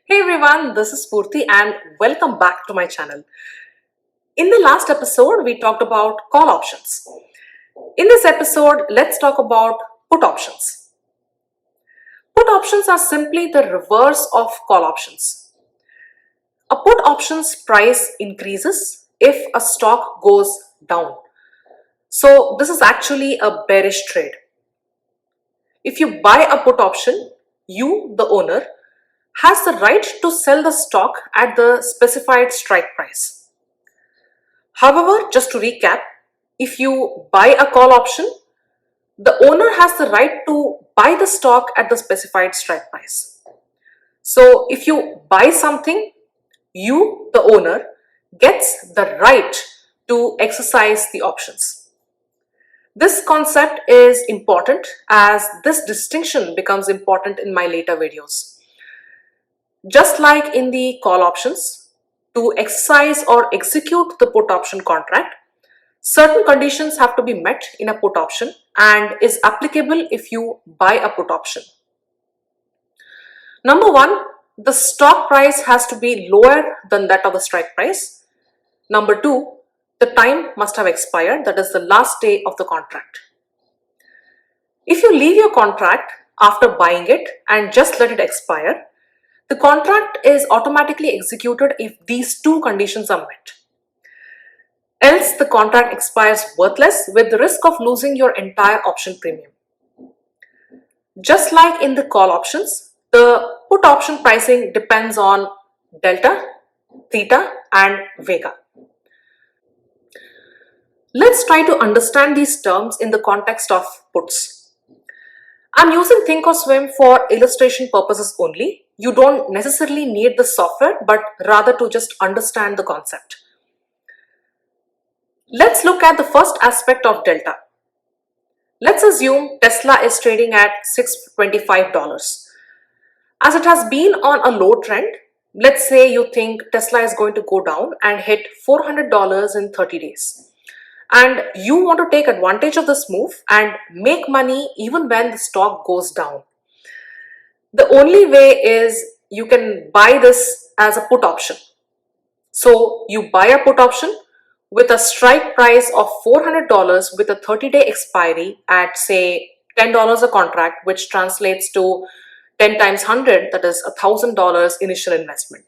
Hey everyone, this is Purti and welcome back to my channel. In the last episode, we talked about call options. In this episode, let's talk about put options. Put options are simply the reverse of call options. A put option's price increases if a stock goes down. So this is actually a bearish trade. If you buy a put option, you, the owner, has the right to sell the stock at the specified strike price. However, just to recap, if you buy a call option, the owner has the right to buy the stock at the specified strike price. So if you buy something, you, the owner, gets the right to exercise the options. This concept is important as this distinction becomes important in my later videos. Just like in the call options, to exercise or execute the put option contract, certain conditions have to be met in a put option and is applicable if you buy a put option. Number one, the stock price has to be lower than that of the strike price. Number two, the time must have expired, that is the last day of the contract. If you leave your contract after buying it and just let it expire, the contract is automatically executed if these two conditions are met. Else, the contract expires worthless with the risk of losing your entire option premium. Just like in the call options, the put option pricing depends on delta, theta, and vega. Let's try to understand these terms in the context of puts. I'm using Thinkorswim for illustration purposes only. You don't necessarily need the software, but rather to just understand the concept. Let's look at the first aspect of delta. Let's assume Tesla is trading at $625. As it has been on a low trend, let's say you think Tesla is going to go down and hit $400 in 30 days. And you want to take advantage of this move and make money even when the stock goes down. The only way is you can buy this as a put option. So you buy a put option with a strike price of $400 with a 30-day expiry at say $10 a contract, which translates to 10 times 100, that is $1,000 initial investment.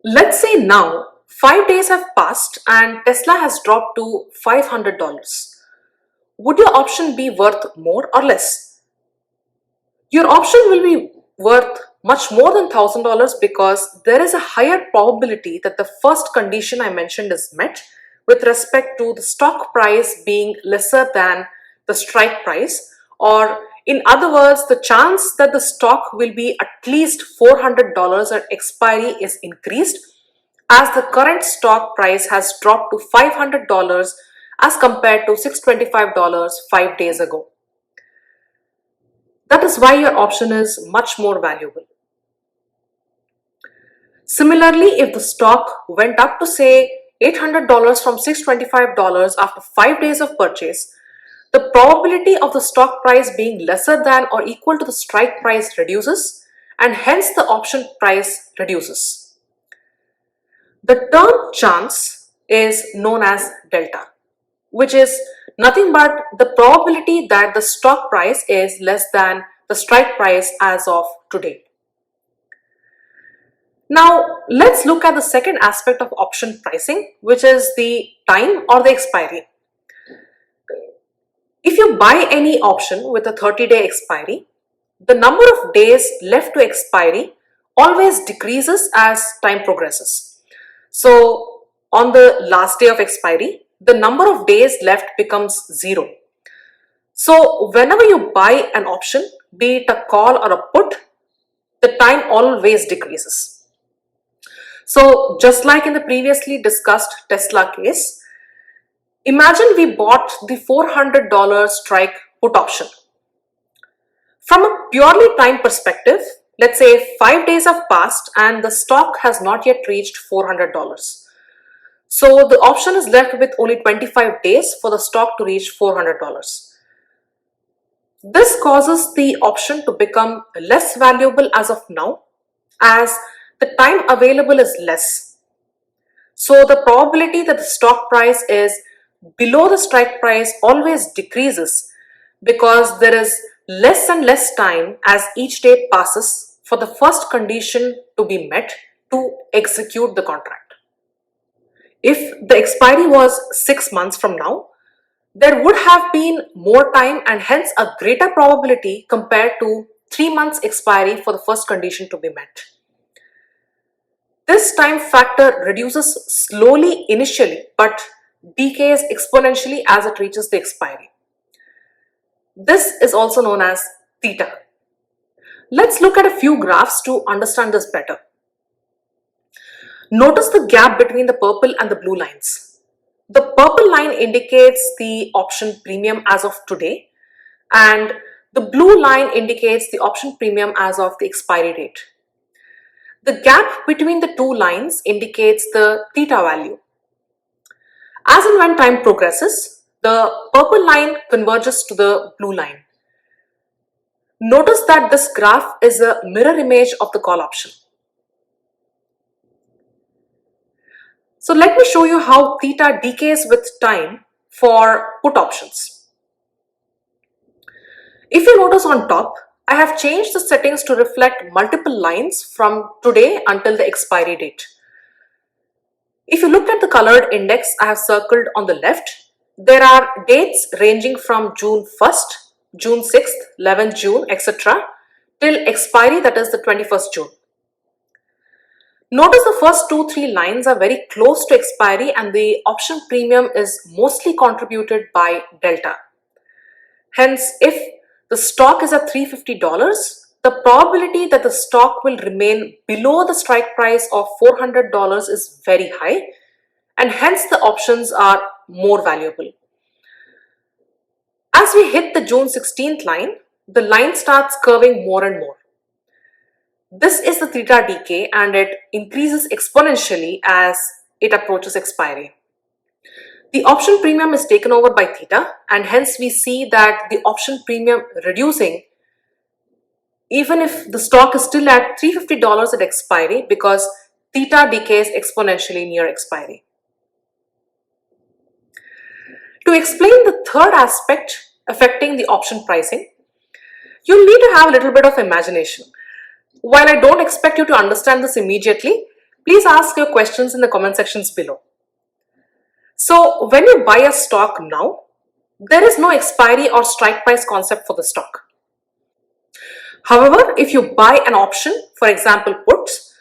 Let's say now 5 days have passed and Tesla has dropped to $500. Would your option be worth more or less? Your option will be worth much more than $1,000 because there is a higher probability that the first condition I mentioned is met with respect to the stock price being lesser than the strike price, or in other words, the chance that the stock will be at least $400 at expiry is increased as the current stock price has dropped to $500 as compared to $625 5 days ago. That is why your option is much more valuable. Similarly, if the stock went up to say $800 from $625 after 5 days of purchase, the probability of the stock price being lesser than or equal to the strike price reduces, and hence the option price reduces. The term chance is known as delta, which is nothing but the probability that the stock price is less than the strike price as of today. Now, let's look at the second aspect of option pricing, which is the time or the expiry. If you buy any option with a 30-day expiry, the number of days left to expiry always decreases as time progresses. So, on the last day of expiry, the number of days left becomes 0. So, whenever you buy an option, be it a call or a put, the time always decreases. So, just like in the previously discussed Tesla case, imagine we bought the $400 strike put option. From a purely time perspective, let's say 5 days have passed and the stock has not yet reached $400. So the option is left with only 25 days for the stock to reach $400. This causes the option to become less valuable as of now, as the time available is less. So the probability that the stock price is below the strike price always decreases because there is less and less time as each day passes for the first condition to be met to execute the contract. If the expiry was 6 months from now, there would have been more time and hence a greater probability compared to 3 months expiry for the first condition to be met. This time factor reduces slowly initially but decays exponentially as it reaches the expiry. This is also known as theta. Let's look at a few graphs to understand this better. Notice the gap between the purple and the blue lines. The purple line indicates the option premium as of today, and the blue line indicates the option premium as of the expiry date. The gap between the two lines indicates the theta value. As and when time progresses, the purple line converges to the blue line. Notice that this graph is a mirror image of the call option. So let me show you how theta decays with time for put options. If you notice on top, I have changed the settings to reflect multiple lines from today until the expiry date. If you look at the colored index I have circled on the left, there are dates ranging from June 1st, June 6th, 11th June, etc. till expiry, that is the 21st June. Notice the first 2-3 lines are very close to expiry and the option premium is mostly contributed by delta. Hence, if the stock is at $350, the probability that the stock will remain below the strike price of $400 is very high, and hence the options are more valuable. As we hit the June 16th line, the line starts curving more and more. This is the theta decay and it increases exponentially as it approaches expiry. The option premium is taken over by theta, and hence we see that the option premium reducing even if the stock is still at $350 at expiry because theta decays exponentially near expiry. To explain the third aspect affecting the option pricing, you'll need to have a little bit of imagination. While I don't expect you to understand this immediately, please ask your questions in the comment sections below. So when you buy a stock now, there is no expiry or strike price concept for the stock. However, if you buy an option, for example puts,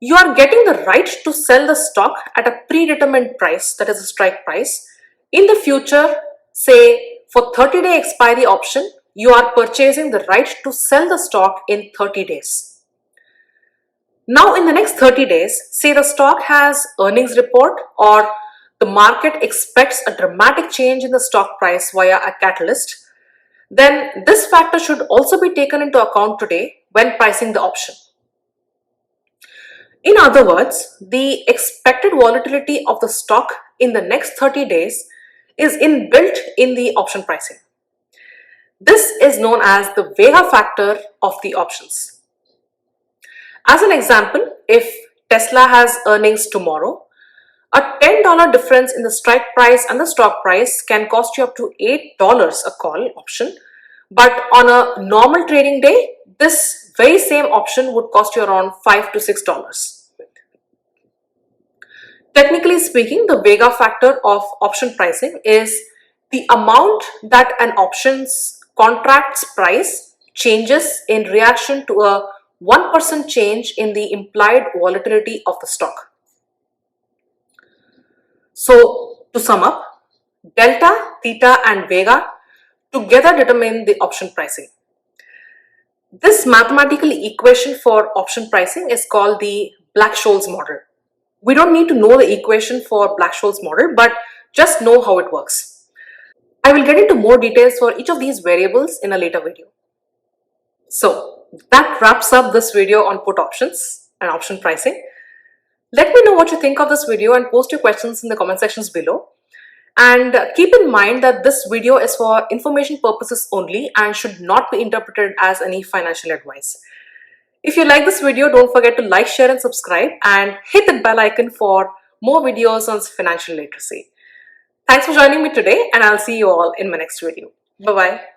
you are getting the right to sell the stock at a predetermined price, that is a strike price. In the future, say for 30-day expiry option, you are purchasing the right to sell the stock in 30 days. Now in the next 30 days, say the stock has earnings report or the market expects a dramatic change in the stock price via a catalyst, then this factor should also be taken into account today when pricing the option. In other words, the expected volatility of the stock in the next 30 days is inbuilt in the option pricing. This is known as the Vega factor of the options. As an example, if Tesla has earnings tomorrow, a $10 difference in the strike price and the stock price can cost you up to $8 a call option. But on a normal trading day, this very same option would cost you around $5 to $6. Technically speaking, the Vega factor of option pricing is the amount that an option's contract's price changes in reaction to a 1% change in the implied volatility of the stock. So to sum up, delta, theta and Vega together determine the option pricing. This mathematical equation for option pricing is called the Black-Scholes model. We don't need to know the equation for Black-Scholes model, but just know how it works. I will get into more details for each of these variables in a later video. So that wraps up this video on put options and option pricing. Let me know what you think of this video and post your questions in the comment sections below. And keep in mind that this video is for information purposes only and should not be interpreted as any financial advice. If you like this video, don't forget to like, share and subscribe and hit that bell icon for more videos on financial literacy. Thanks for joining me today and I'll see you all in my next video. Bye-bye.